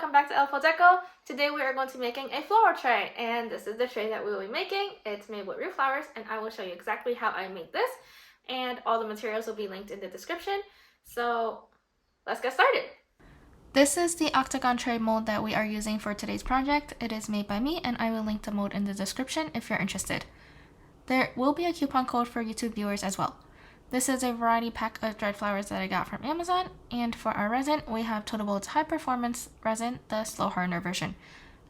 welcome back to Elfo Deco. Today we are going to be making a floral tray, and this is the tray that we will be making. It's made with real flowers, and I will show you exactly how I made this, and all the materials will be linked in the description. So let's get started. This is the Octagon tray mold that we are using for today's project. It is made by me, and I will link the mold in the description if you're interested. There will be a coupon code for YouTube viewers as well. This is a variety pack of dried flowers that I got from Amazon, and for our resin, we have Total High Performance Resin, the slow hardener version.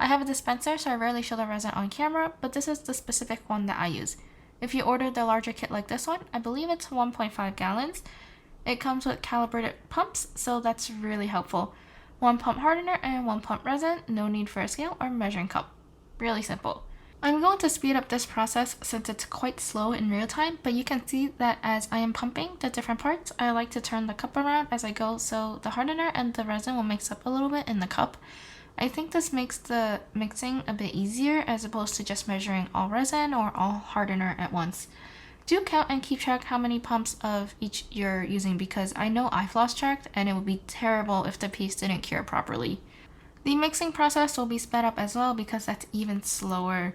I have a dispenser, so I rarely show the resin on camera, but this is the specific one that I use. If you order the larger kit like this one, I believe it's 1.5 gallons. It comes with calibrated pumps, so that's really helpful. 1 pump hardener and 1 pump resin, no need for a scale or measuring cup. Really simple. I'm going to speed up this process since it's quite slow in real time, but you can see that as I am pumping the different parts, I like to turn the cup around as I go so the hardener and the resin will mix up a little bit in the cup. I think this makes the mixing a bit easier as opposed to just measuring all resin or all hardener at once. Do count and keep track how many pumps of each you're using because I know I've lost track and it would be terrible if the piece didn't cure properly. The mixing process will be sped up as well because that's even slower.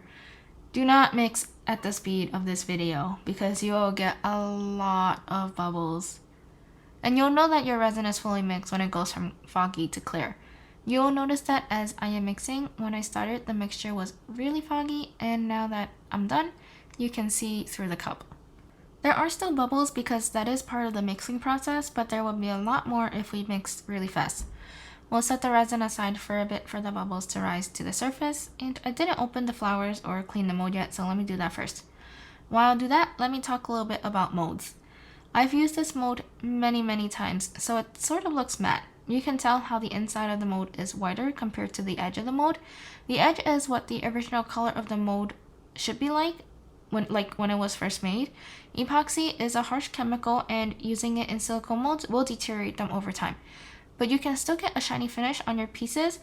Do not mix at the speed of this video because you will get a lot of bubbles. And you'll know that your resin is fully mixed when it goes from foggy to clear. You'll notice that as I am mixing, when I started the mixture was really foggy, and now that I'm done, you can see through the cup. There are still bubbles because that is part of the mixing process, but there will be a lot more if we mix really fast. We'll set the resin aside for a bit for the bubbles to rise to the surface, and I didn't open the flowers or clean the mold yet, so let me do that first. While I do that, let me talk a little bit about molds. I've used this mold many times, so it sort of looks matte. You can tell how the inside of the mold is whiter compared to the edge of the mold. The edge is what the original color of the mold should be like when it was first made. Epoxy is a harsh chemical, and using it in silicone molds will deteriorate them over time. But you can still get a shiny finish on your pieces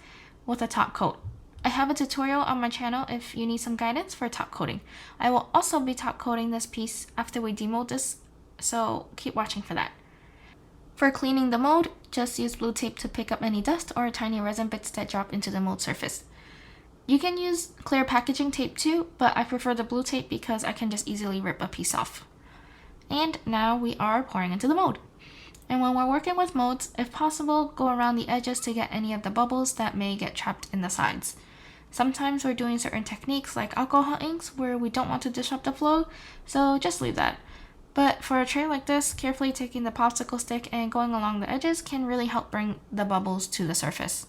with a top coat. I have a tutorial on my channel if you need some guidance for top coating. I will also be top coating this piece after we demold this, so keep watching for that. For cleaning the mold, just use blue tape to pick up any dust or tiny resin bits that drop into the mold surface. You can use clear packaging tape too, but I prefer the blue tape because I can just easily rip a piece off. And now we are pouring into the mold. And when we're working with molds, if possible, go around the edges to get any of the bubbles that may get trapped in the sides. Sometimes we're doing certain techniques like alcohol inks where we don't want to disrupt the flow, so just leave that. But for a tray like this, carefully taking the popsicle stick and going along the edges can really help bring the bubbles to the surface.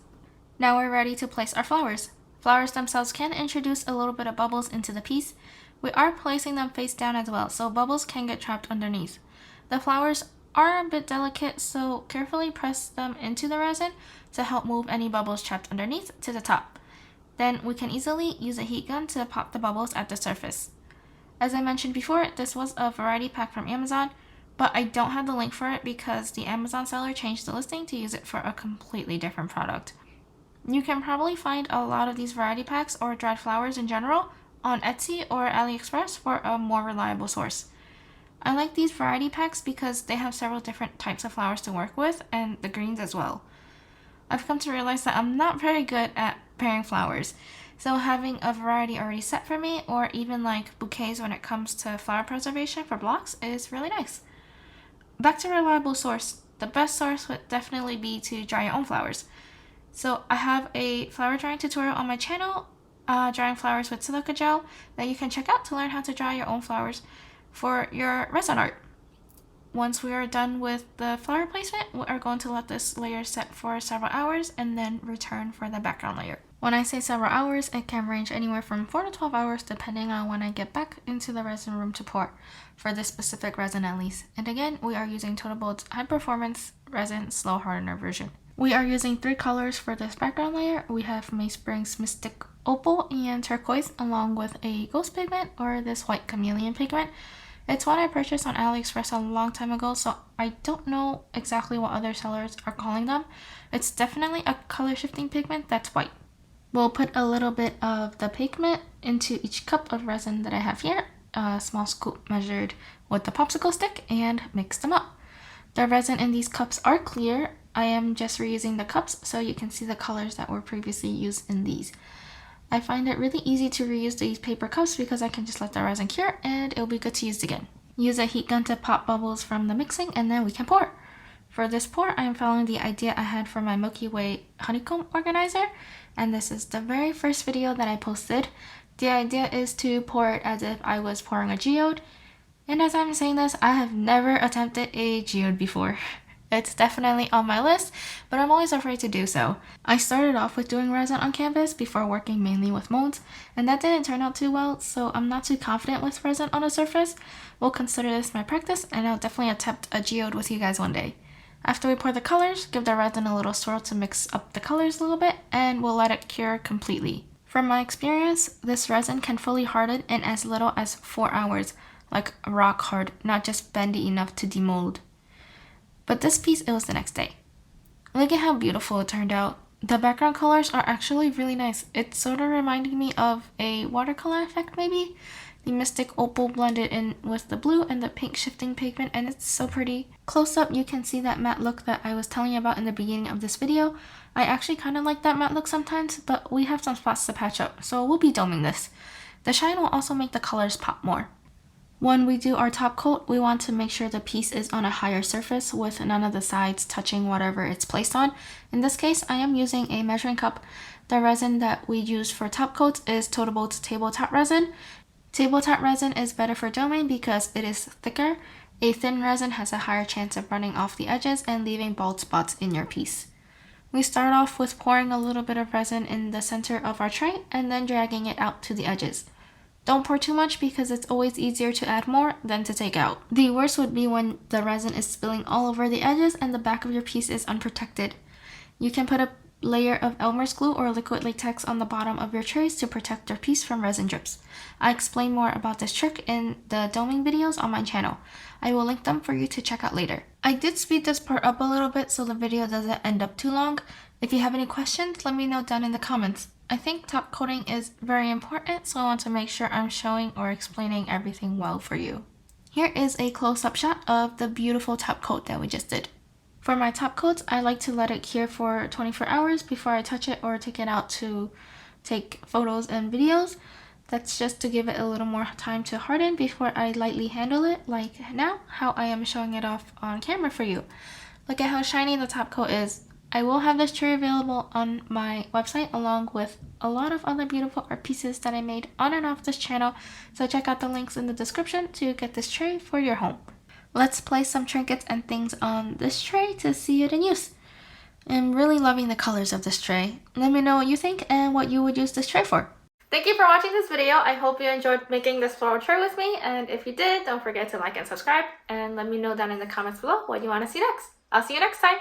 Now we're ready to place our flowers. Flowers themselves can introduce a little bit of bubbles into the piece. We are placing them face down as well, so bubbles can get trapped underneath. The flowers are a bit delicate, so carefully press them into the resin to help move any bubbles trapped underneath to the top. Then we can easily use a heat gun to pop the bubbles at the surface. As I mentioned before, this was a variety pack from Amazon, but I don't have the link for it because the Amazon seller changed the listing to use it for a completely different product. You can probably find a lot of these variety packs or dried flowers in general on Etsy or AliExpress for a more reliable source. I like these variety packs because they have several different types of flowers to work with, and the greens as well. I've come to realize that I'm not very good at pairing flowers, so having a variety already set for me, or even like bouquets when it comes to flower preservation for blocks, is really nice. Back to reliable source. The best source would definitely be to dry your own flowers. So I have a flower drying tutorial on my channel, drying flowers with silica gel, that you can check out to learn how to dry your own flowers for your resin art. Once we are done with the flower placement, we are going to let this layer set for several hours and then return for the background layer. When I say several hours, it can range anywhere from 4 to 12 hours depending on when I get back into the resin room to pour, for this specific resin at least. And again, we are using Total High Performance Resin Slow Hardener version. We are using 3 colors for this background layer. We have Mayspring's Mystic Opal and Turquoise, along with a ghost pigment or this white chameleon pigment. It's one I purchased on AliExpress a long time ago, so I don't know exactly what other sellers are calling them. It's definitely a color shifting pigment that's white. We'll put a little bit of the pigment into each cup of resin that I have here, a small scoop measured with the popsicle stick, and mix them up. The resin in these cups are clear, I am just reusing the cups so you can see the colors that were previously used in these. I find it really easy to reuse these paper cups because I can just let the resin cure and it'll be good to use again. Use a heat gun to pop bubbles from the mixing and then we can pour. For this pour, I am following the idea I had for my Milky Way honeycomb organizer, and this is the very first video that I posted. The idea is to pour it as if I was pouring a geode, and as I'm saying this, I have never attempted a geode before. It's definitely on my list, but I'm always afraid to do so. I started off with doing resin on canvas before working mainly with molds, and that didn't turn out too well, so I'm not too confident with resin on a surface. We'll consider this my practice, and I'll definitely attempt a geode with you guys one day. After we pour the colors, give the resin a little swirl to mix up the colors a little bit, and we'll let it cure completely. From my experience, this resin can fully harden in as little as 4 hours, like rock hard, not just bendy enough to demold. But this piece, it was the next day. Look at how beautiful it turned out. The background colors are actually really nice. It's sort of reminding me of a watercolor effect maybe. The mystic opal blended in with the blue and the pink shifting pigment, and it's so pretty. Close up, you can see that matte look that I was telling you about in the beginning of this video. I actually kind of like that matte look sometimes, but we have some spots to patch up, so we'll be doming this. The shine will also make the colors pop more. When we do our top coat, we want to make sure the piece is on a higher surface with none of the sides touching whatever it's placed on. In this case, I am using a measuring cup. The resin that we use for top coats is Total Boat's tabletop resin. Tabletop resin is better for doming because it is thicker. A thin resin has a higher chance of running off the edges and leaving bald spots in your piece. We start off with pouring a little bit of resin in the center of our tray and then dragging it out to the edges. Don't pour too much because it's always easier to add more than to take out. The worst would be when the resin is spilling all over the edges and the back of your piece is unprotected. You can put a layer of Elmer's glue or liquid latex on the bottom of your trays to protect your piece from resin drips. I explain more about this trick in the doming videos on my channel. I will link them for you to check out later. I did speed this part up a little bit so the video doesn't end up too long. If you have any questions, let me know down in the comments. I think top coating is very important, so I want to make sure I'm showing or explaining everything well for you. Here is a close-up shot of the beautiful top coat that we just did. For my top coats, I like to let it cure for 24 hours before I touch it or take it out to take photos and videos. That's just to give it a little more time to harden before I lightly handle it, like now, how I am showing it off on camera for you. Look at how shiny the top coat is. I will have this tray available on my website along with a lot of other beautiful art pieces that I made on and off this channel, so check out the links in the description to get this tray for your home. Let's place some trinkets and things on this tray to see it in use. I'm really loving the colors of this tray. Let me know what you think and what you would use this tray for. Thank you for watching this video. I hope you enjoyed making this floral tray with me, and if you did, don't forget to like and subscribe, and let me know down in the comments below what you want to see next. I'll see you next time.